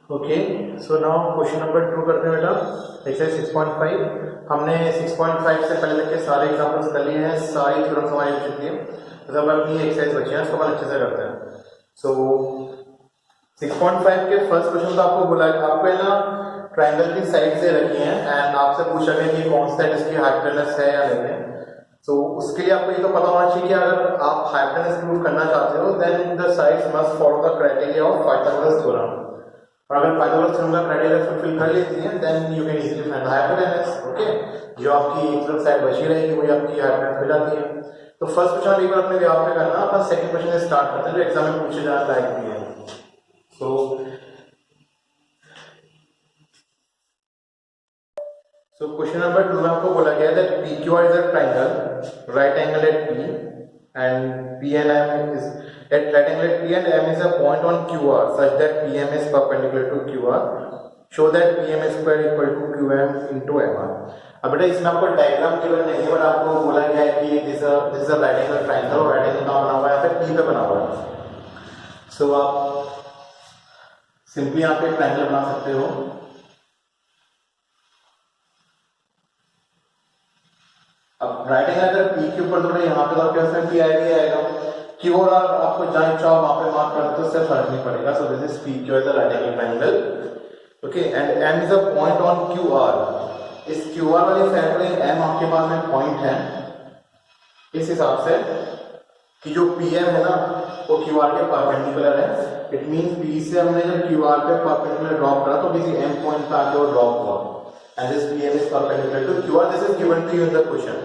Okay, so now question number 2 करते हैं बेटा। एक्सरसाइज 6.5। हमने 6.5 से पहले के सारे एग्जांपल्स कर लिए हैं, सारी थ्योरम्स हमारी हो चुकी है। तो अब अपनी एक्सरसाइज बची है, उसको अपन अच्छे से करते हैं। सो 6.5 के फर्स्ट क्वेश्चन तो आपको बोला है, आपको है ना ट्राइंगल की साइड से रखी है एंड आपसे पूछा गया कि कौन सा साइड इसकी हाइपोटेनस है या नहीं है। तो उसके लिए आपको ये तो पता होना चाहिए कि अगर आप हाइपोटेनस प्रूव करना चाहते हो then the sides must follow the criteria of Pythagoras theorem. और अगर पाइथागोरस थ्योरम का क्राइटेरिया फुलफिल कर लेती है then you can easily find hypotenuse. Okay, जो आपकी एक साइड बची रहेगी वही आपकी हाइपोटेनस हो जाती है। तो फर्स्ट क्वेश्चन एक बार अपने व्याप में करना, अपन सेकंड क्वेश्चन से स्टार्ट करते हैं जो एग्जाम में पूछे जाने लायक भी है। So question number 2 में आपको बोला गया है that PQR is a triangle, right angle at P and P and M is at right angle at P and M is a point on QR such that PM is perpendicular to QR. Show that PM square equal to QM into MR. अब बेटा इसमें आपको diagram केवल नहीं है but आपको बोला गया है कि this is a right angle triangle और राइट एंगल कहाँ बना हुआ है, यहाँ पे P पे बना हुआ है। सो आप सिंपली यहाँ पे ट्रायंगल बना सकते हो। अब राइट एंगल अगर P के ऊपर थोड़ा यहाँ पे तो आपके पास P आएगा Q और R आपको जहाँ चाहो वहाँ पे मार्क कर दो, उससे फर्क नहीं पड़ेगा। So this is PQ is the right angle triangle. Okay, and M is a point on QR। इस QR वाली साइड पर M आपके पास में पॉइंट है, इस हिसाब से कि जो PM है ना वो QR के परपेंडिकुलर है। इट मींस P से हमने जब QR पे परपेंडिकुलर ड्रॉप करा तो किसी M पॉइंट पे आके वो ड्रॉप हुआ। And this PM is perpendicular to QR. This is given to you in the question.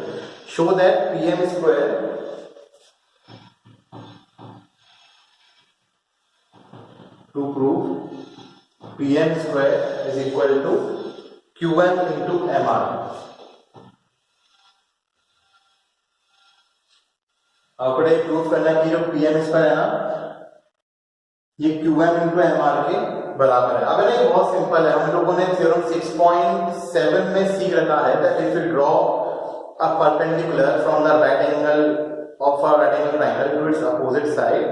Show that PM square to prove PM square is equal to QM into MR. आपको ये proof करना है कि जो PM square है ना ये QM into MR के बराबर है। अब है ना ये बहुत सिंपल है, हम लोगों ने थ्योरम 6.7 में सीख रखा है that if you draw a perpendicular from the right angle of a right angle triangle to its opposite side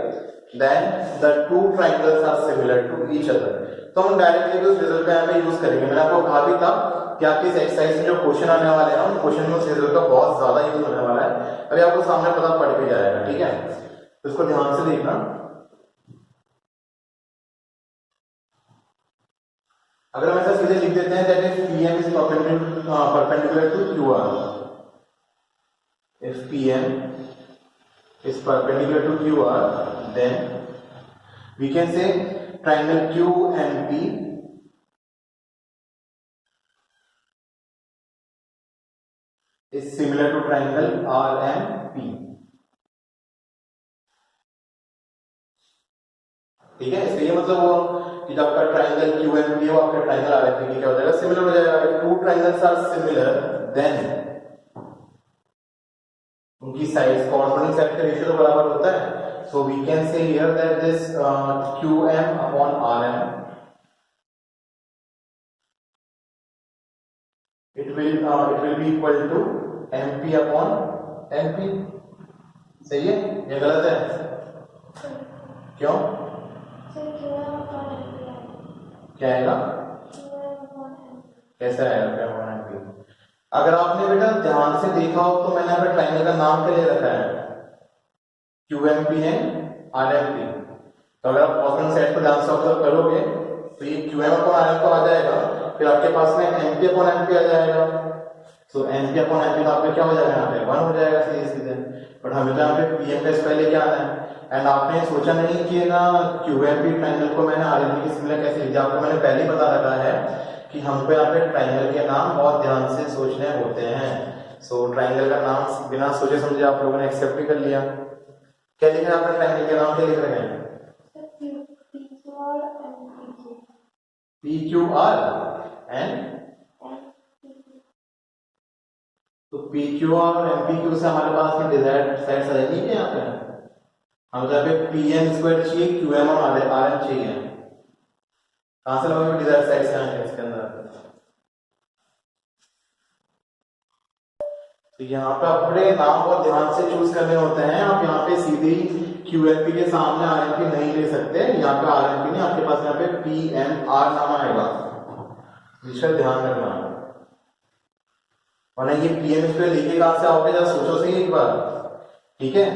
then the two triangles are similar to each other। तो हम डायरेक्टली उस रिजल्ट का यहाँ पे यूज करेंगे। मैंने आपको कहा भी था कि आपकी इस एक्सरसाइज में जो क्वेश्चन आने वाले हैं उन क्वेश्चन में उस रिजल्ट का बहुत ज्यादा यूज होने वाला है। अभी आपको सामने पता पड़ भी जाएगा, ठीक है, तो इसको ध्यान से देखना। अगर हम ऐसा सीधे लिख देते हैं that if PM is perpendicular to QR, if PM is perpendicular to QR, then we can say triangle QMP is similar to triangle RMP। ठीक है, इसका ये मतलब हुआ कि जब आपका ट्रायंगल QMP हो आपका ट्रायंगल RMP क्या हो जाएगा, सिमिलर हो जाएगा। if two triangles are similar then उनकी साइड्स कॉर्नरिंग साइड का रेशियो तो बराबर होता है। so we can say here that this QM upon RM it will be equal to MP upon MP। सही है या गलत है? क्यों? क्या आएगा? कैसा आएगा? अगर आपने बेटा ध्यान से देखा हो तो मैंने यहाँ पे ट्राइंगल का नाम क्या ले रखा है, QMP है RMP। तो अगर आप ऑर्गन सेट को ध्यान से ऑब्जर्व करोगे तो ये QM अपॉन RM तो आ जाएगा, फिर आपके पास में MP अपॉन MP आ जाएगा। तो MP अपॉन MP तो आपका क्या हो जाएगा, यहाँ पे 1 हो जाएगा सीधे। बट हमें तो यहाँ पे PM का पहले क्या आना है। एंड आपने सोचा नहीं कि ना QMP ट्रायंगल को मैंने RMP के सिमिलर कैसे लिख दिया। आपको मैंने पहले ही बता रखा है कि हमको यहाँ पे ट्रायंगल के नाम बहुत ध्यान से सोचने होते हैं। सो ट्रायंगल का नाम बिना सोचे समझे आप लोगों ने एक्सेप्ट भी कर लिया। क्या लिखा है आपने ट्रायंगल के नाम, क्या लिख रहे हैं? PQR एंड तो PQR और MPQ से हमारे पास में डिजायर्ड साइड्स आ जाएंगी क्या? यहाँ पे हम जहाँ पे PM स्क्वायर चाहिए QM और RM चाहिए, कहां से लगेंगे डिजायर्ड साइड्स हैं इसके अंदर। तो यहाँ पे अपने नाम बहुत ध्यान से चूज करने होते हैं। आप यहाँ पे सीधे QMP के सामने RMP नहीं ले सकते, यहाँ पे RMP नहीं, आपके पास यहाँ पे पी एम आर नाम आएगा, जिसका ध्यान रखना है। वरना ये पीएम इस पे लेके कहां से आओगे, जरा सोचो सही एक बार, ठीक है।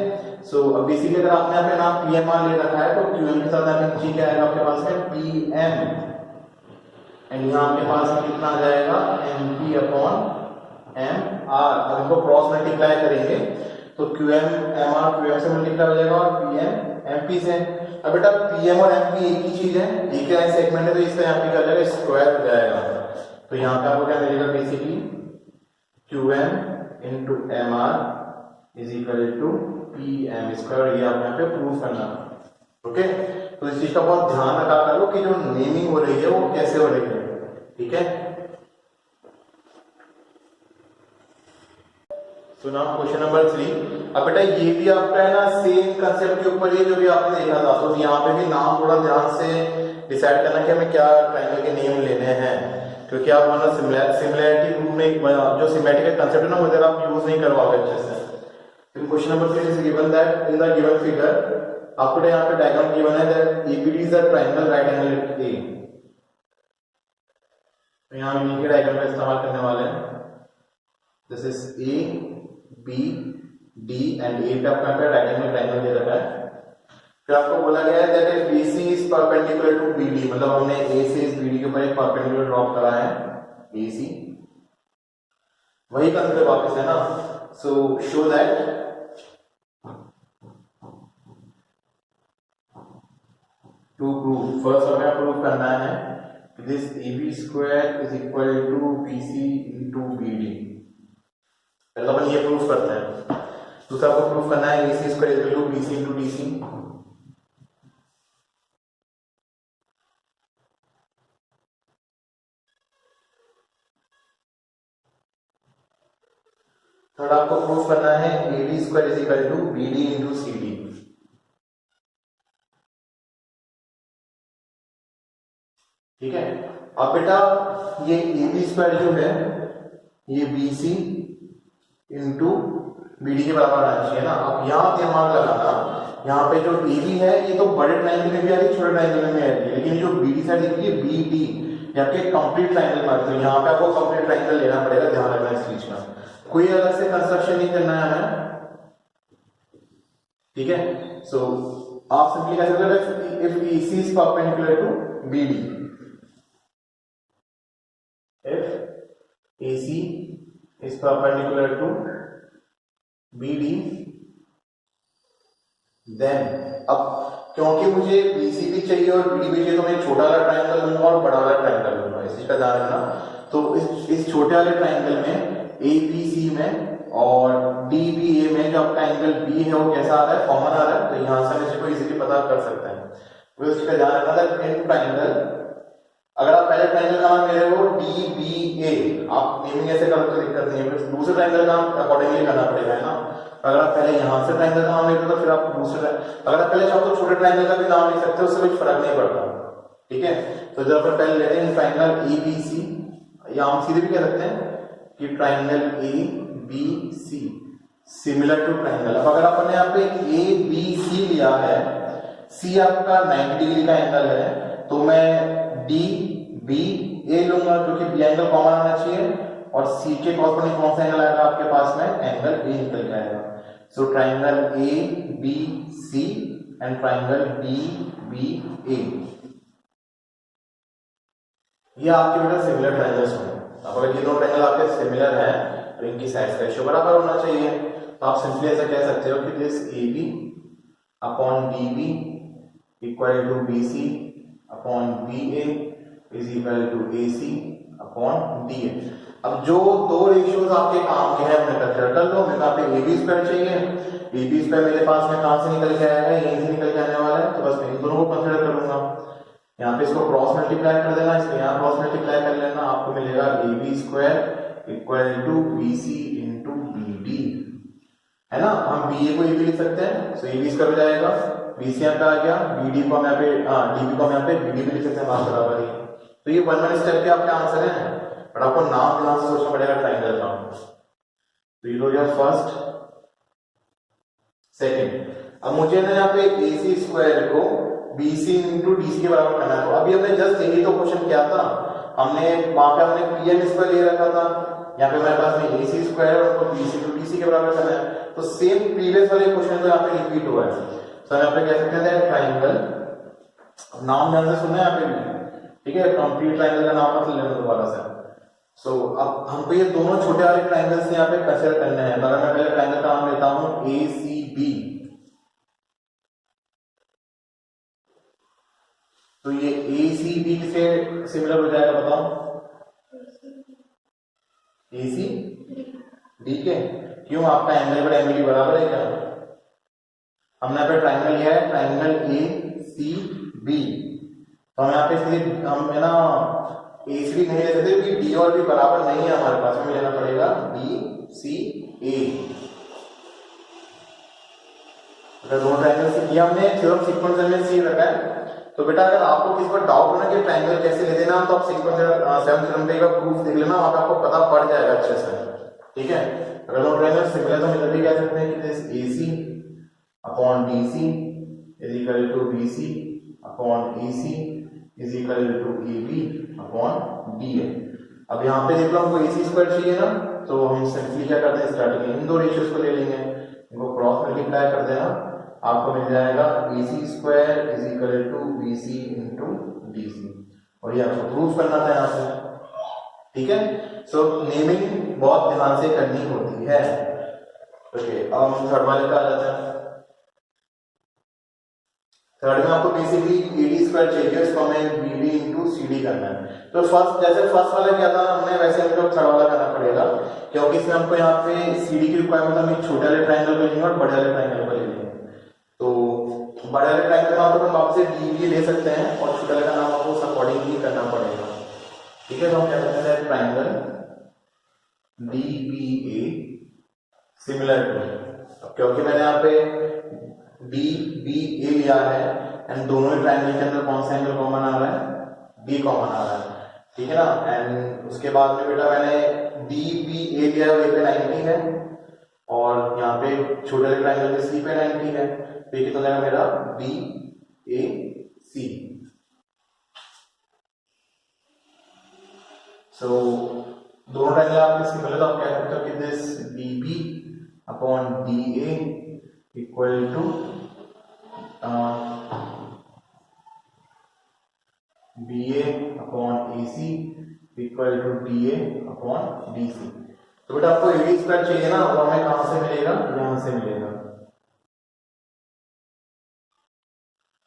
सो अब बेसिकली अगर आपने यहाँ पे नाम पीएमआर ले रखा है तो क्यूएम के साथ यहाँ पे क्या आएगा आपके पास में पीएम, एंड यहाँ आपके पास में कितना आ जाएगा एमपी अपॉन एम आर। अब इनको क्रॉस मल्टीप्लाई करेंगे तो क्यूएम एम आर क्यूएम से मल्टीप्लाई हो जाएगा और पीएम एमपी से। अब बेटा पीएम और एमपी एक ही चीज है, एक ही सेगमेंट है, तो इसका यहाँ पे क्या हो जाएगा स्क्वायर हो जाएगा। तो यहाँ पे आपको क्या मिलेगा basically QM into M R is equal to P M square. ये आप यहाँ पे प्रूव करना, ओके। तो इस चीज का बहुत ध्यान रखा करो कि जो नेमिंग हो रही है वो कैसे हो रही है, ठीक है। So now question number 3। अब बेटा ये भी आपका है ना सेम कंसेप्ट के ऊपर, ये जो भी आपने देखा था, तो यहाँ पे भी नाम थोड़ा ध्यान से डिसाइड करना कि हमें क्या ट्रायंगल के नेम लेने हैं, क्योंकि आप वरना सिमिलैरिटी ग्रुप में जो सिमेट्रिक कंसेप्ट है ना वो जरा आप यूज नहीं करवाओगे अच्छे से। Question number 3 is given that in the given figure आपको यहाँ पे डायग्राम गिवन है that ABD is a triangle right angle A। तो यहाँ हम इनके डायग्राम का इस्तेमाल करने वाले हैं। This is A B D and A पे आपका राइट एंगल ट्रायंगल दे रखा है। फिर आपको बोला गया है that if BC is perpendicular to BD, मतलब हमने A से इस BD के ऊपर एक परपेंडिकुलर ड्रॉप करा है AC, वही कंसेप्ट वापस है ना। So show that to prove, first हमें प्रूव करना है this AB square is equal to BC into BD। पहले अपन ये प्रूव करते हैं। दूसरा आपको प्रूव करना है AC square is equal to BC into DC। Third आपको प्रूव करना है AD square is equal to BD into CD। ठीक है। अब बेटा ये AB स्क्वायर जो है ये BC इंटू BD के बराबर आना चाहिए ना। अब यहाँ दिमाग लगाना, यहाँ पे जो AB है ये तो बड़े ट्रायंगल में भी आ रही है, छोटे ट्रायंगल में भी आ रही है, लेकिन जो BD साइड दिख रही है BD, यहाँ पे कंप्लीट ट्रायंगल मारते हैं, यहाँ पे आपको कंप्लीट ट्रायंगल लेना पड़ेगा, ध्यान रखना इस चीज का। कोई अलग से कंस्ट्रक्शन नहीं करना है हमें, ठीक है। सो आप सिंपली कह सकते हो if AC is perpendicular to BD, if AC is perpendicular to BD, then अब क्योंकि मुझे BC भी चाहिए और BD भी चाहिए तो मैं छोटा वाला ट्रायंगल लूंगा और बड़ा वाला ट्रायंगल लूंगा, इस चीज का ध्यान रखना। तो इस छोटे वाले ट्रायंगल में ABC में और DBA में जो आपका एंगल B है वो कैसा आ रहा है, कॉमन आ रहा है, तो यहां से हम इसको इजीली पता कर सकते हैं। तो इसका ध्यान रखना है इन ट्रायंगल, अगर आप पहले ट्रायंगल का नाम ले रहे हो DBA, आप नेमिंग ऐसे करो तो दिक्कत नहीं है, फिर दूसरे ट्रायंगल का नाम अकॉर्डिंगली करना पड़ेगा, है ना। अगर आप पहले यहां से ट्रायंगल का नाम लेते हो तो फिर आप दूसरे, अगर आप पहले चाहो तो छोटे ट्रायंगल का भी नाम लिख सकते हो, उससे कुछ फर्क नहीं पड़ता, ठीक है। तो जब अपन पहले लेते हैं ट्रायंगल ABC, या हम सीधे भी कह सकते हैं कि triangle ABC similar to triangle. अब अगर अपन ने यहाँ पे ABC लिया है, C आपका 90 डिग्री का एंगल है, तो मैं DBA लूंगा क्योंकि B एंगल कॉमन आना चाहिए, और C के कॉर्स्पॉन्डिंग कौन सा एंगल आएगा आपके पास में, एंगल A निकल जाएगा। So triangle ABC and triangle DBA, ये आपके बेटा सिमिलर ट्रायंगल्स हैं। अब अगर ये दो ट्रायंगल आपके सिमिलर हैं तो इनकी साइड्स का रेशियो बराबर होना चाहिए। तो आप सिंपली ऐसा कह सकते हो कि this AB upon DB equal to BC upon BA is equal to AC upon DA। अब जो दो रेशियोज आपके काम के हैं हमने कंसीडर कर लो। मेरे यहाँ पे AB स्क्वायर चाहिए, AB स्क्वायर मेरे पास में कहां से निकल के आएगा, यहीं से निकल के आने वाला है, तो बस मैं इन दोनों को कंसीडर करूंगा। यहाँ पे इसको क्रॉस मल्टीप्लाई कर देना, इसको यहाँ क्रॉस मल्टीप्लाई कर लेना, आपको मिलेगा AB square equal to BC into BD, है ना। हम BA को AB लिख सकते हैं, सो AB स्क्वायर हो जाएगा, BC यहाँ पे आ गया, BD को हम यहाँ पे DB को हम यहाँ पे BD भी लिख सकते हैं, बात बराबर ही। तो ये 1 स्टेप के आपके आंसर है, बट आपको नाम ध्यान से सोचना पड़ेगा ट्रायंगल का। तो ये हो गया फर्स्ट। सेकंड, अब मुझे ना यहाँ पे AC स्क्वायर को BC इंटू DC के बराबर करना है। तो अभी हमने जस्ट यही तो क्वेश्चन किया था, हमने वहां पे हमने PM स्क्वायर ले रखा था, यहाँ पे हमारे पास में AC स्क्वायर और हमको BC इंटू DC के बराबर करना है। तो सेम प्रीवियस वाले क्वेश्चन तो यहाँ पे रिपीट हुआ है। तो यहाँ पे कह सकते हैं ट्राइंगल, नाम ध्यान से सुनना है यहाँ पे भी, ठीक है, कंप्लीट ट्राइंगल का नाम मत लेना दोबारा से। सो अब हमको ये दोनों छोटे वाले ट्राइंगल्स यहाँ पे कंसीडर करने हैं। अगर मैं पहले ट्राइंगल का नाम लेता हूँ ACB, तो ये ACB से सिमिलर हो जाएगा, बताओ ACD के, क्यों आपका एंगल बड़ा एंगल बराबर है क्या? हमने यहाँ पे ट्राइंगल लिया है, ट्राइंगल ACB, तो हम यहाँ पे हम है ना ACB नहीं ले सकते क्योंकि D और B बराबर नहीं है हमारे पास, हमें लेना पड़ेगा BCA। अगर दोनों ट्राइंगल से किया हमने, थ्योरम सीक्वेंस में सी रखा है। तो बेटा अगर आपको किसी पर डाउट हो ना कि ट्राइंगल कैसे ले देना, तो आप सीक्वेंस 7th थ्योरम का प्रूफ देख लेना, वहां पे आपको पता पड़ जाएगा अच्छे से, ठीक है। अगर दोनों ट्राइंगल सिमिलर तो हम इधर भी कह सकते हैं कि this AC upon DC is equal to BC upon AC is equal to AB upon DA। अब यहाँ पे देख लो हमको AC स्क्वायर चाहिए ना, तो हम सिंपली क्या करते हैं, स्टार्टिंग में इन दो रेशियोज को ले लेंगे, इनको क्रॉस मल्टीप्लाई कर देना, आपको मिल जाएगा AC square is equal to BC into DC, और ये आपको प्रूफ करना था यहाँ से, ठीक है। सो नेमिंग बहुत ध्यान से करनी होती है। ओके, अब हम थर्ड वाले का आ जाते हैं। थर्ड में आपको बेसिकली AD स्क्वायर चाहिए, इसको हमें BD इंटू CD करना है। तो जैसे फर्स्ट वाला किया था हमने, वैसे हमको थर्ड वाला करना पड़ेगा, क्योंकि इसमें हमको यहाँ पे CD की रिक्वायरमेंट हम एक छोटे वाले ट्राइंगल को लेंगे और बड़े वाले ट्राइंगल को ले लेंगे। तो बड़े वाले ट्राइंगल का नाम तो हम आपसे DB ले सकते हैं और छोटे वाले का नाम आपको उस अकॉर्डिंगली करना पड़ेगा, ठीक है। तो हम क्या करते हैं, ट्राइंगल DBA सिमिलर टू, क्योंकि मैंने यहाँ पे DBA लिया है एंड दोनों ही ट्राइंगल के अंदर कौन सा एंगल कॉमन आ रहा है, B कॉमन आ रहा है, ठीक है ना। एंड उसके बाद में बेटा मैंने DBA लिया है, पे 90 है, और यहाँ पे छोटे वाले ट्राइंगल में C पे 90 है, तो ये तो जाएगा मेरा BAC। सो दोनों ट्राइंगल आपके सिमिलर, तो आप कह सकते हो कि this DB upon DA equal to BA upon AC equal to DA upon DC। तो बेटा आपको AD स्क्वायर चाहिए ना, वो हमें कहां से मिलेगा, यहां से मिलेगा।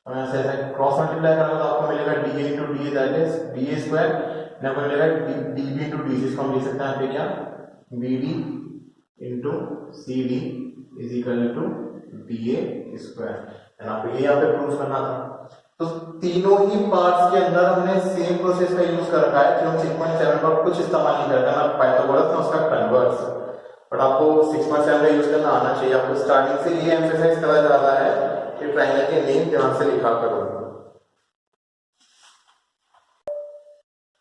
ऐसे क्रॉस मल्टीप्लाई करोगे तो आपको मिलेगा DA into DA, that is BA square, आपको मिलेगा DB इंटू DC, इसको हम लिख सकते हैं यहाँ पे क्या, BD into CD is equal to BA square. आपको ये यहाँ पे प्रूफ करना था। तो तीनों ही पार्ट्स के अंदर हमने सेम प्रोसेस का यूज कर रखा है, थ्योरम 6.7 का कुछ इस्तेमाल नहीं करना, ना पाइथागोरस ना उसका कन्वर्स, बट आपको 6.7 का यूज करना आना चाहिए। आपको स्टार्टिंग से ये एम्फसाइज करा जा रहा है कि ट्राइंगल के नेम ध्यान से लिखा करो।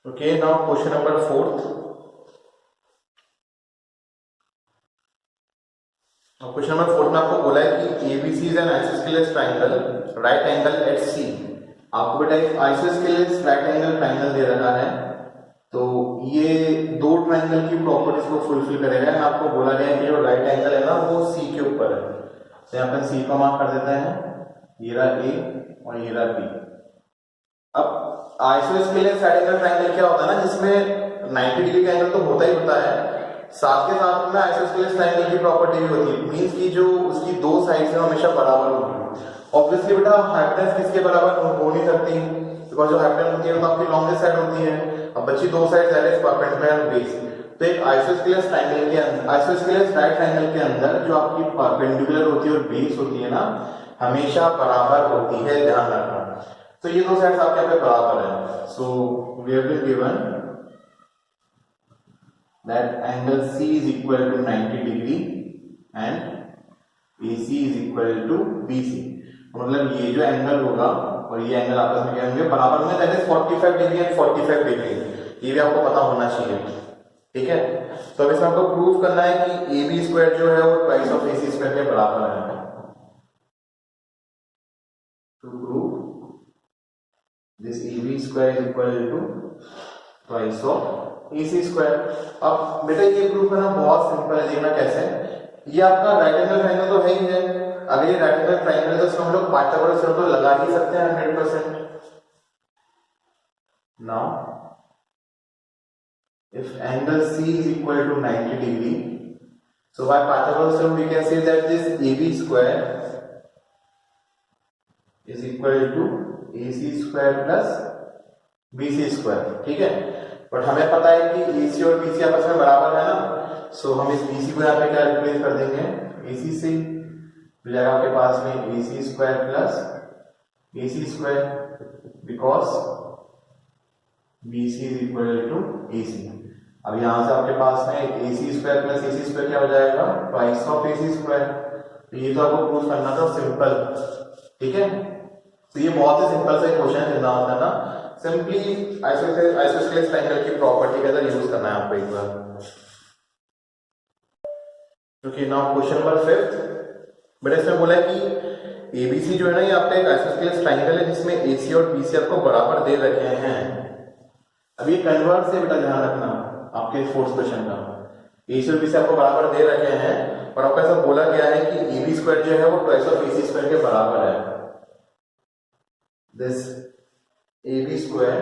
Okay, now question number 4। Question number 4 में आपको बोला है कि ABC is an isosceles triangle right angle at C। आपको बेटा एक आइसोस्केलेस राइट एंगल ट्राइंगल दे रखा है, तो ये दो ट्राइंगल की प्रॉपर्टीज को फुलफिल करेगा। आपको बोला गया है कि जो राइट एंगल है ना वो C के ऊपर है, तो यहाँ पर C को मार्क कर देते हैं, ये रहा A और ये रहा B। अब आइसोस्केलेस राइट एंगल ट्राइंगल क्या होता है ना, जिसमें 90 डिग्री का एंगल तो होता ही होता है, साथ के साथ में आइसोस्केलेस ट्राइंगल की प्रॉपर्टी भी होती है, मींस की जो उसकी दो साइड्स हैं हमेशा बराबर होंगी। ऑब्वियसली बेटा हाइपोटेनस किसके बराबर हो नहीं सकती, बिकॉज़ जो हाइपोटेनस होती है वो आपकी लॉन्गेस्ट साइड होती है, अब बची दो side that is perpendicular base. तो एक आइसोस्केलेस ट्राइंगल के अंदर, आइसोस्केलेस राइट ट्राइंगल के अंदर जो आपकी परपेंडिकुलर होती है और बेस होती है ना, हमेशा बराबर होती है, ध्यान रखना। तो ये दो साइड्स आपके यहाँ पे बराबर है। So we have been given that angle C is equal to 90 degree and AC is equal to BC। मतलब ये जो एंगल होगा और ये एंगल आपस में क्या होंगे, बराबर में, that is 45 degree and 45 degree, ये भी आपको पता होना चाहिए, ठीक है। तो अब इसमें आपको प्रूव करना है कि AB स्क्वायर जो है वो ट्वाइस ऑफ AC स्क्वायर के बराबर है। To prove this AB square is equal to twice of AC square. अब बेटा ये प्रूफ करना बहुत सिंपल है, देखना कैसे है। ये आपका राइट एंगल ट्रायंगल तो है ही है, अगर ये राइट एंगल ट्रायंगल है तो इसमें हम लोग पाइथागोरस थ्योरम तो लगा ही सकते हैं 100%। Now if angle C is equal to 90 degree, so by Pythagoras theorem we can say that this AB square is equal to AC square plus BC square, ठीक है। बट हमें पता है कि AC और BC आपस में बराबर है ना, सो हम इस BC को यहाँ पे क्या रिप्लेस कर देंगे, AC से मिल जाएगा आपके पास में AC square plus AC square, because BC is equal to AC। अब यहां से आपके पास में AC square plus AC square क्या हो जाएगा, ट्वाइस ऑफ AC स्क्वायर। ये तो आपको प्रूफ करना था सिंपल, ठीक है। तो ये बहुत ही सिंपल सा क्वेश्चन है, ध्यान देना। सिंपली आइसोसेलेस ट्रायंगल की प्रॉपर्टी का यूज करना है आपको एक बार। Okay, now question number 5। But इसमें बोला है कि ABC जो है ना, ये आपका एक आइसोसेलेस ट्रायंगल है जिसमें AC और BC आपको बराबर दे रखे हैं। अब ये कन्वर्ट से बेटा ध्यान रखना आपके फोर्थ क्वेश्चन का, AC और BC आपको बराबर दे रखे हैं और आपको ऐसा बोला गया है कि AB स्क्वायर जो है वो ट्वाइस ऑफ AC स्क्वायर के बराबर है। This AB square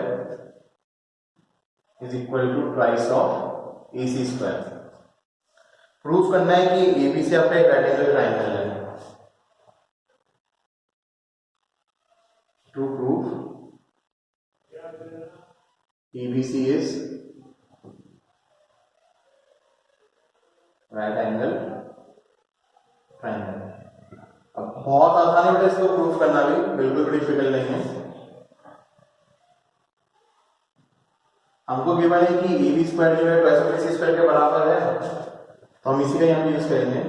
is equal to twice of AC square. Proof करना है कि ABC आपका एक राइट एंगल ट्रायंगल है। To proof ABC is right angle triangle। अब बहुत आसान है इसको प्रूफ करना भी, बिल्कुल भी डिफिकल्ट नहीं है। हमको गिवन है कि AB स्क्वायर जो है ट्वाइस ऑफ AC स्क्वायर के बराबर है, तो हम इसी का यहाँ यूज करेंगे।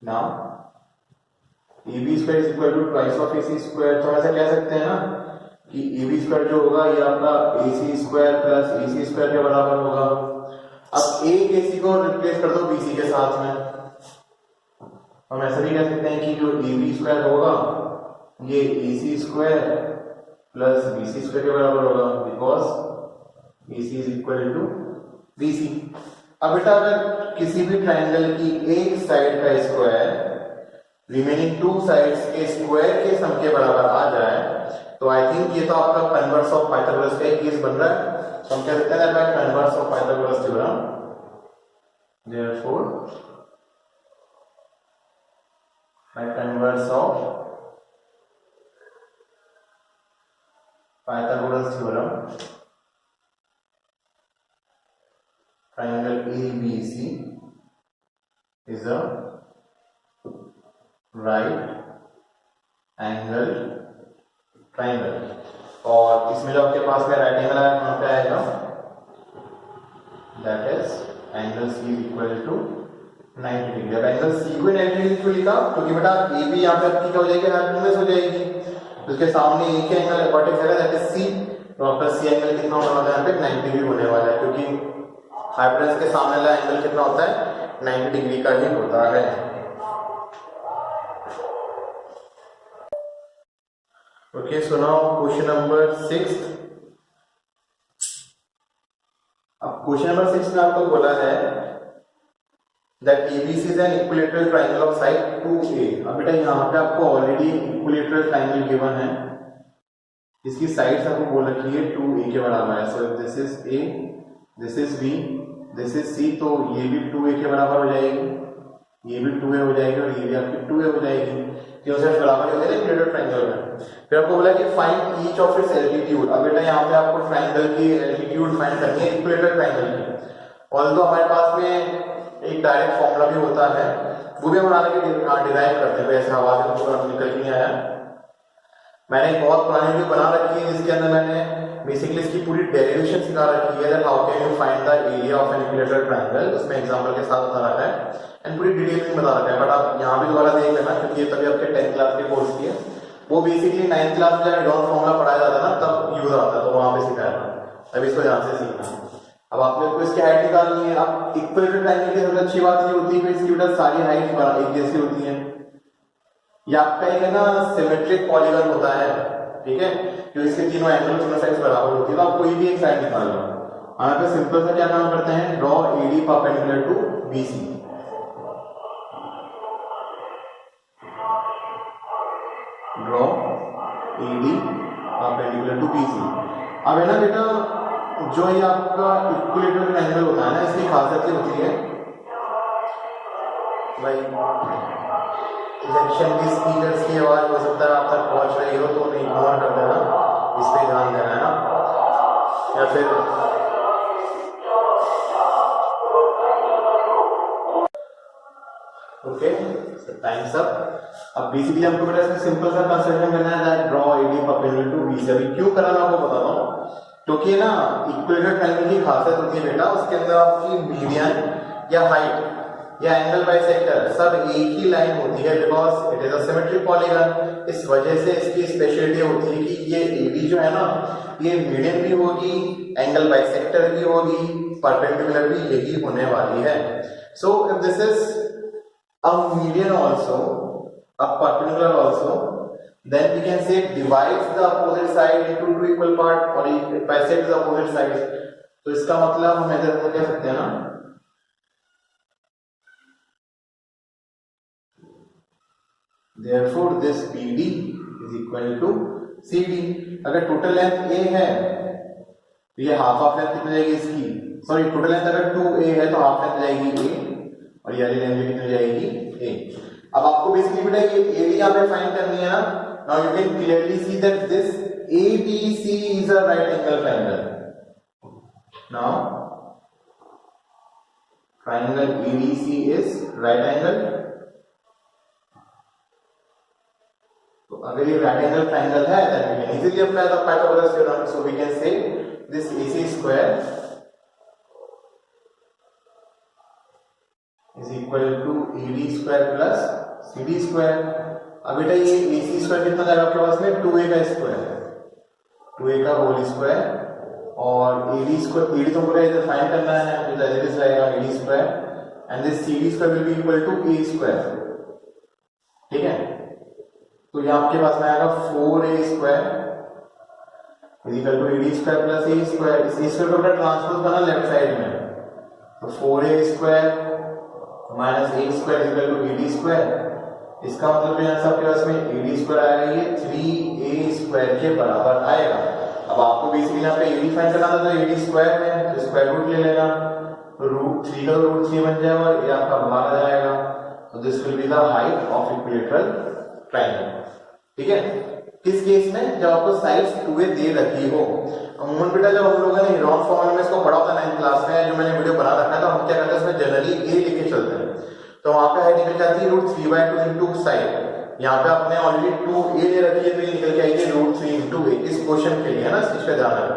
Now AB square is equal to twice of AC square, तो हम ऐसा कह सकते हैं ना कि AB स्क्वायर जो होगा ये आपका AC square plus AC square के बराबर होगा। अब एक AC को रिप्लेस कर दो BC के साथ में, हम ऐसा भी कह सकते हैं कि जो AB स्क्वायर होगा ये AC square plus BC square के बराबर होगा, because AC is equal to BC। अब बेटा अगर किसी भी ट्रायंगल की एक साइड का स्क्वायर रिमेनिंग टू साइड्स के स्क्वायर के सम के बराबर आ जाए, तो आई थिंक ये तो आपका कन्वर्स ऑफ पाइथागोरस का एक केस बन रहा है। तो हम कह सकते हैं by converse of Pythagoras theorem, therefore by converse of Pythagoras theorem triangle ABC is a right angle triangle. और इसमें जो आपके पास में राइट एंगल है वहां पे आएगा, that is angle C is equal to 90 degree. अब एंगल C को 90 डिग्री क्यों लिखा, क्योंकि बेटा AB यहाँ पे आपकी क्या हो जाएगी, हाइपोटेनस हो जाएगी। उसके सामने एक एंगल वर्टेक्स है दैट इज C, तो आपका C एंगल कितना होने वाला है, यहाँ पे 90 डिग्री होने वाला है, क्योंकि हाइपोटेनस के सामने वाला एंगल कितना होता है, 90 डिग्री का ही होता है। Okay, so now question number 6। अब क्वेश्चन नंबर 6 में आपको बोला है that ABC is an equilateral triangle of side 2A। अब बेटा यहाँ पे आपको ऑलरेडी equilateral triangle given है, इसकी साइड्स आपको बोल रखी है 2A के बराबर है। So this is A, this is B, this is C, तो ये भी 2A के बराबर हो जाएगी, ये भी 2A हो जाएगी और ये भी आपकी 2A हो जाएगी, क्यों से बराबर होते हैं इक्विलेटरल ट्रायंगल में। फिर आपको बोला कि find each of its altitude. अब बेटा यहाँ पे आपको ट्रायंगल की एल्टीट्यूड फाइंड करनी है इक्विलेटरल ट्रायंगल की। ऑल्दो हमारे पास में एक डायरेक्ट फॉर्मूला भी होता है, वो भी हम डिराइव करते हैं, वैसे हवा से तो निकल नहीं आया। मैंने एक बहुत पुरानी वीडियो बना रखी है जिसके अंदर मैंने बेसिकली इसकी पूरी डेरिवेशन सिखा रखी है, how can you find the area of an equilateral triangle, उसमें एग्जांपल के साथ बता रखा है एंड पूरी डिटेल में बता रखा है। बट आप यहाँ भी दोबारा देख लेना, क्योंकि ये तभी आपके 10th क्लास के कोर्स की है, वो बेसिकली 9th क्लास में जब एडवांस फॉर्मूला पढ़ाया जाता है ना तब यूज आता है, तो वहां पे सिखाया था। अब इसको ध्यान से सीखना। अब आप लोग को इसकी हाइट निकालनी है। अब इक्विलेटरल ट्रायंगल की सबसे अच्छी बात ये होती है कि इसकी बेटा सारी हाइट एक जैसी होती है। ये आपका एक है ना सिमेट्रिक पॉलीगन होता है, ठीक है, जो इसके तीनों एंगल तीनों साइड बराबर होती है, तो आप कोई भी एक साइड निकाल लो। यहाँ पे सिंपल सा क्या काम करते हैं, draw AD perpendicular to BC. Draw AD perpendicular to BC. अब है ना बेटा, जो ये आपका इक्विलेटरल ट्रायंगल होता है ना, इसकी खासियत ये होती है भाई, इलेक्शन की स्पीकर्स की आवाज हो सकता है आप तक पहुंच रही हो, तो इग्नोर कर देना, इस पे ध्यान देना है ना, या फिर ओके टाइम्स अप। अब बेसिकली हमको बेटा इसमें सिंपल सा कंसीडर करना है that draw AD perpendicular to BC. अभी क्यों करा मैं आपको बताता हूँ, क्योंकि ना इक्विलेटरल ट्रायंगल की खासियत होती है बेटा, उसके अंदर आपकी मीडियन या हाइट या एंगल बाइसेक्टर सब एक ही लाइन होती है, because it is a symmetric polygon. इस वजह से इसकी स्पेशलिटी होती है कि ये एडी जो है ना, ये मीडियन भी होगी, एंगल बाइसेक्टर भी होगी, परपेंडिकुलर भी यही होने वाली है। So if this is a median also, a perpendicular also, then we can say it divides the opposite side into two equal part or it bisects the opposite sides. तो इसका मतलब हम इधर को कह सकते हैं ना, therefore this BD is equal to CD। अगर टोटल लेंथ A है तो ये हाफ लेंथ कितनी जाएगी इसकी, सॉरी टोटल लेंथ अगर 2A है तो हाफ लेंथ जाएगी A और ये वाली लेंथ कितनी जाएगी A। अब आपको बेसिकली बेटा ये AD यहाँ पे फाइंड करनी है ना। Now you can clearly see that this ABC is a right angle triangle. Now triangle ABC is right angle. तो अगर ये राइट एंगल ट्रायंगल है then we can easily apply the Pythagoras theorem. So we can say this AC square is equal to AD square plus CD square। अब बेटा ये AC square कितना जाएगा आपके पास में, 2A का स्क्वायर, 2A का होल स्क्वायर, और AD स्क्वायर, AD तो पूरा इधर फाइंड करना है, तो दैट इज आएगा AD square and this CD square will be equal to A square. ठीक है, तो ये आपके पास में आएगा 4A square is equal to AD square plus A square. इस स्क्वायर को ट्रांसपोज करना लेफ्ट साइड में, तो 4A square minus A square equal to AD square. इसका मतलब यहाँ से आपके पास में AD स्क्वायर आएगा, ये 3A स्क्वायर के बराबर आएगा। अब आपको बेसिकली यहाँ पे AD फाइंड करना था, तो AD स्क्वायर है तो स्क्वायर रूट ले लेना, तो रूट 3 का रूट 3 बन जाएगा और ये आपका बाहर आ जाएगा। तो this will be the height of equilateral triangle. ठीक है, किस केस में, जब आपको साइड्स 2A दे रखी हो। अमूमन बेटा जब हम लोगों ने हेरोन फॉर्मूला में इसको पढ़ा होता है 9th क्लास में, जो मैंने वीडियो बना रखा है, तो हम क्या करते हैं इसमें जनरली A लेके चलते हैं। तो वहां पे हाइट निकल जाती है √3/2 इनटू साइड। यहाँ पे आपने ऑलरेडी 2A ले रखी है, तो ये निकल के आएगी √3 इनटू A। इस क्वेश्चन के लिए है ना, इस पे ध्यान रखना।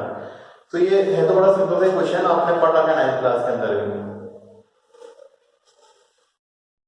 तो ये है तो बड़ा सिंपल सा क्वेश्चन, आपने पढ़ रखा है 9th क्लास के अंदर भी।